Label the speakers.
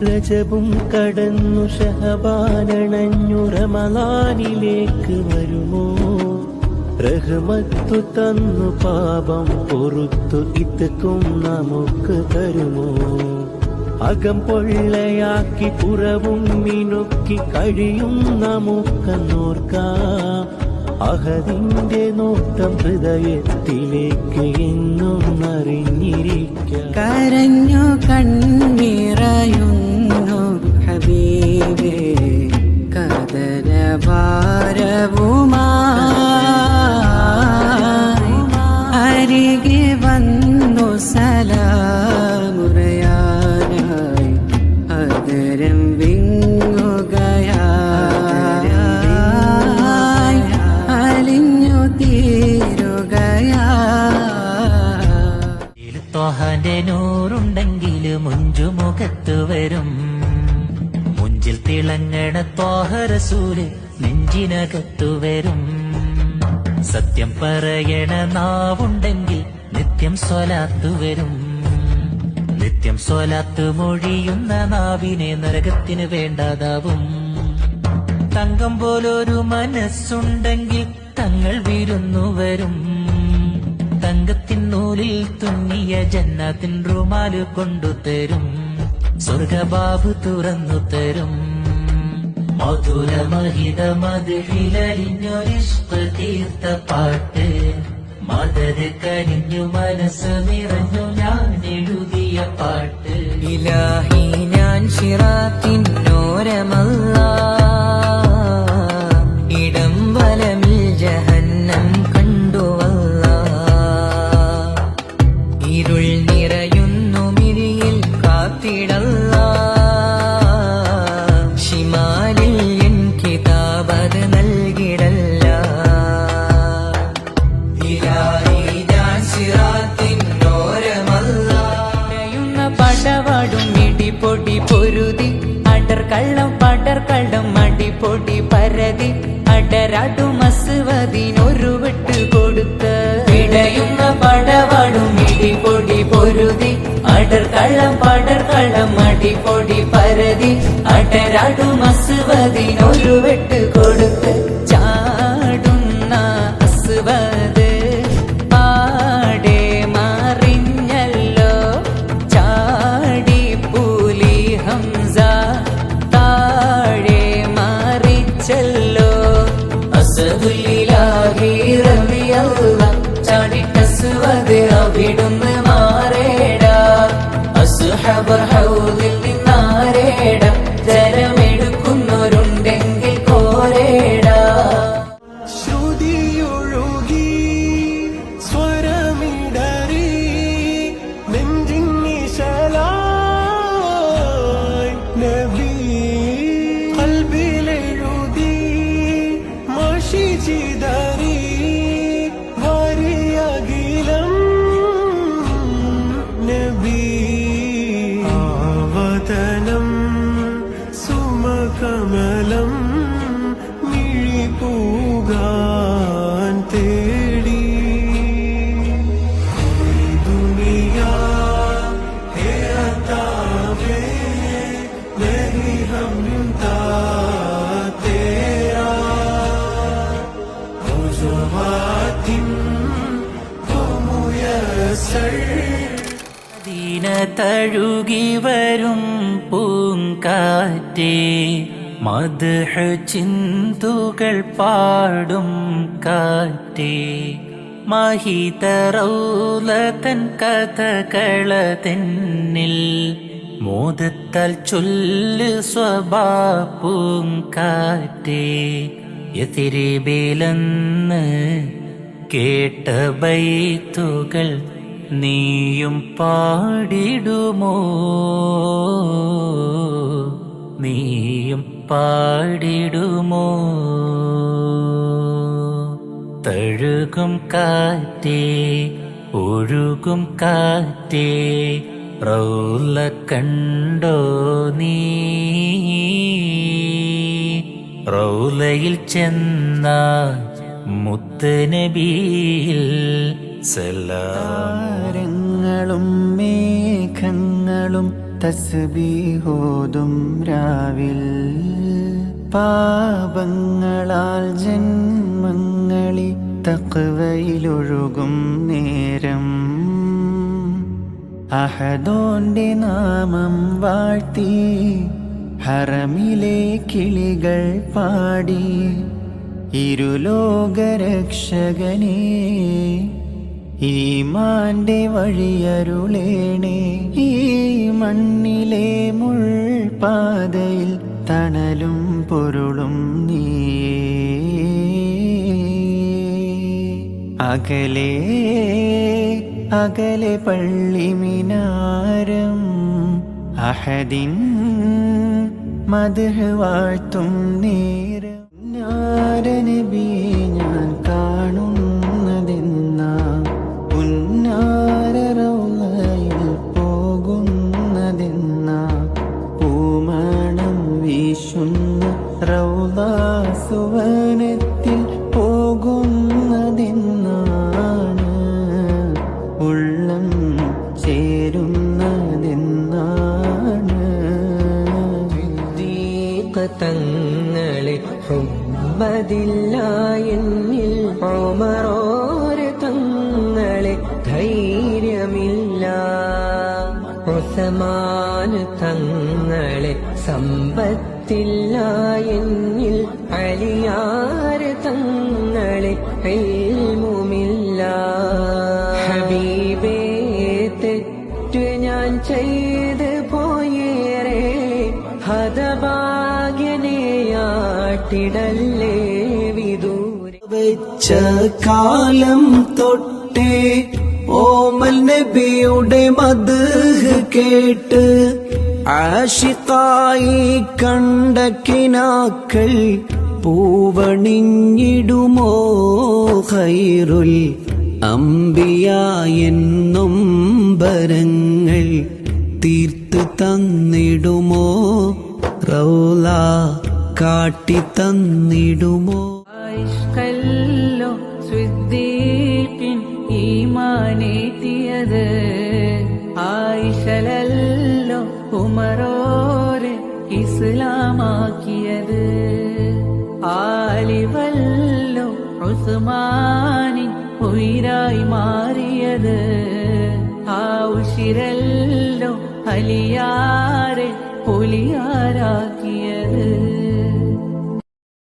Speaker 1: രജബും കടന്നു ഷഹബാനണഞ്ഞു റമളാനിലേക്ക് വരുമോ? റഹ്മത്തു തന്നു പാപം പൊറുത്തു ഇത്തക്കും നമുക്ക് തരുമോ? അകം പൊള്ളയാക്കി പുറവും മിനുക്കി കഴിയും നമുക്കെന്നോർക്കാം. അഹദിന്റെ നോട്ടം ഹൃദയത്തിലേക്ക് എന്നും അറിഞ്ഞിരിക്കാം.
Speaker 2: കരഞ്ഞു കണ്ണീറയുന്നു ഹബീബേ കദനഭാരവുമായി അരികെ വന്നു സലാമുറയാനായി അതരം വിങ്ങുകയായി അലിഞ്ഞു തീരുകയായി.
Speaker 3: ത്വഹന്റെ നൂറുണ്ടെങ്കിൽ മുഞ്ചുമുഖത്ത് വരും. മുഞ്ചിൽ തിളങ്ങണ ത്വാഹ റസൂല് നെഞ്ചിനകത്തു വരും. സത്യം പറയണ നാവുണ്ടെങ്കിൽ നിത്യം സ്വലാത്ത് വരും. നിത്യം സ്വലാത്ത് മൊഴിയുന്ന നാവിനെ നരകത്തിന് വേണ്ടാതാവും. തങ്കം പോലൊരു മനസ്സുണ്ടെങ്കിൽ തങ്ങൾ വിരുന്നു വരും. തങ്കത്തിൻ നൂലിൽ തുന്നിയ ജന്നാത്തിൻ റുമാല് കൊണ്ടുതരും. സ്വർഗബാബ് തുറന്നു തരും. മധുരമഹിത മധുരിലരിഞ്ഞൊരിഷ്പ തീർത്ത പാട്ട്. മദത് കരിഞ്ഞു മനസ്സ് നിറഞ്ഞു ഞാൻ എഴുതിയ പാട്ട്.
Speaker 2: ഇലാഹി ഞാൻ ശിറാത്തിനോരമല്ല ഇടം വലമിൽ ജഹന്നം കണ്ടുവല്ല. ഇരുൾ നിറയുന്നു മിഴിയിൽ കാത്തിടല്ല. ഷിമാലിൽ എൻ കിതാബത് നൽകിടല്ല. ഇലാഹി ഞാൻ ശിറാത്തിനോരമല്ല പടവാടും ഇടിപൊടി പൊരുതി അടർ കള്ളം അടിപൊടി പരതി അടരാടും അസുവതിനൊരു വെട്ട് കൊടുത്ത് പിടയുന്ന പടവാടും ഇടിപൊടി പൊരുതി അടർ കള്ളം അടിപൊടി പരതി അടരാടും അസുവതിനൊരു വെട്ട് കൊടുത്ത് ചാടുന്ന അസുവത് പാടെ മാറിഞ്ഞല്ലോ. ചാടി പൂലി ഹംസ താഴെ മാറിച്ചല്ലോ. അസദുലിലാഹി റളിയല്ലാഹ് ചാടിട്ടസുവത് അവിടുന്ന് മാറേടാ. അസ്ഹബർ ഹൗദിൽ നിന്നാരേടാ. ജലമെടുക്കുന്നവരുണ്ടെങ്കിൽ കോരേടാ.
Speaker 1: ശ്രുതിയൊഴുകി സ്വരമിടറി നെഞ്ചിൻ നിശലായി നബി ഖൽബിലെഴുതി മഷി ചിതറി വരിയകിലം നബി. ആവതനം സുമകമലം മിഴിപൂകാൻ തേടി. ദുനിയാ ഹേ അതാവേ നഹീ ഹം യുംതാ തേരാ. മുജവാതിൻ തോ മുയസ്സർ.
Speaker 3: ദീന തഴുകി വരും പൂങ്കാറ്റേ മദ്ഹ് ചിന്തുകൾ പാടും കാറ്റേ. മഹിതറൗലതൻ കഥകളതെന്നിൽ മോദത്താൽ ചൊല്ല് സ്വഭാ പൂങ്കാറ്റേ. യതിരിബിലെന്ന് കേട്ട ബൈത്തുകൾ നീയും പാടിടുമോ? നീയും പാടിടുമോ? തഴുകും കാറ്റേ ഒഴുകും കാറ്റേ റൗല കണ്ടോ നീ? റൗലയിൽ ചെന്ന മുത്ത് നബിയിൽ സലാം.
Speaker 2: താരങ്ങളും മേഘങ്ങളും
Speaker 1: തസ്ബീഹോതും രാവിൽ പാപങ്ങളാൽ ജന്മങ്ങളി തഖ്വയിലൊഴുകും നേരം അഹദോന്റെ നാമം വാഴ്ത്തി ഹറമിലെ കിളികൾ പാടി ഇരുലോകരക്ഷകനേ ഈമാന്റെ വഴിയരുളേണേ ഈ മണ്ണിലെ മുൾപാതയിൽ തണലും പൊരുളും നീയേ അകലെ അകലെ പള്ളി മിനാരം അഹദിൻ മദ്ഹ് വാഴ്ത്തും നേരം നബി ഞാൻ കാണുന്നതെന്ന പുന്നാര റൗളയിൽ പോകുന്നതെന്ന പൂമണം വീശുന്ന റൗള സുവനത്തിൽ പോകുന്നതെന്നാണ് ഉള്ളം ചേരുന്നതെന്നാണ്
Speaker 4: തങ്ങളെ ഹുബ്ബതില്ല എന്നിൽ ഉമറോര് തങ്ങളെ ധൈര്യമില്ല ഉസ്മാൻ തങ്ങളെ സമ്പത്തില്ല എന്നിൽ അലിയാർ തങ്ങളെ ഇൽമുമില്ല ഹബീബേ തെറ്റ് ഞാൻ ചെയ്ത് പോയേറെ ഹതഭാഗ്യനെയാട്ടിടല്ലേ വിദൂര
Speaker 1: വെച്ച കാലം തൊട്ടേ ഓമൽ നബിയുടെ മദ്ഹ് കേട്ട് ആശിഖായി കണ്ട കിനാക്കൾ പൂവണിഞ്ഞിടുമോ ഖൈറുൽ അംബിയ എന്നും ബരങ്ങൾ തീർത്ത് തന്നിടുമോ റൗള കാട്ടി തന്നിടുമോ
Speaker 2: ഇഷ്കല്ലോ സിദ്ദീഖിൻ ഈമാനേറ്റിയത് ആയിഷലല്ലോ ഉമറോരെ ഇസ്ലാമാക്കിയത് ആലിവല്ലോ ഉസ്മാനി ഉയിരായി മാറിയത് ആ ഉശിരല്ലോ അലിയാരെ പുലിയാരാക്കിയത്